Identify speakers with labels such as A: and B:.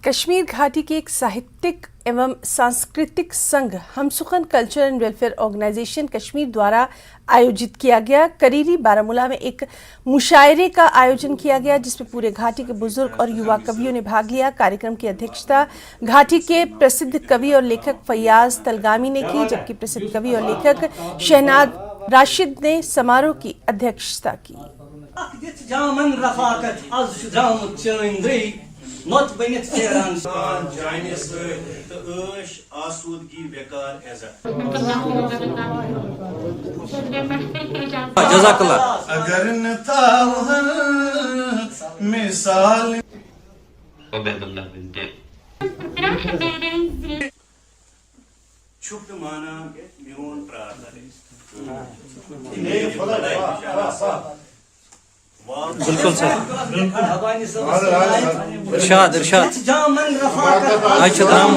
A: कश्मीर घाटी के एक साहित्यिक एवं सांस्कृतिक संघ Hamsukhan culture and welfare organisation Kashmir द्वारा आयोजित किया गया करीरी बारामूला में एक मुशायरे का आयोजन किया गया, जिसमें पूरे घाटी के बुजुर्ग और युवा कवियों ने भाग लिया। कार्यक्रम की अध्यक्षता घाटी के प्रसिद्ध कवि और लेखक फैयाज तलगामी ने की, जबकि प्रसिद्ध कवि और लेखक शहनाज राशिद ने समारोह की अध्यक्षता की।
B: Not when it's there and Chinese the urge asudgi bekar ezat.
C: Jazakallah.
B: Agar natawhan misal
C: Ubedullah binte.
B: Chukd mana mion prarthare.
C: بالکل سر ارشاد ارشاد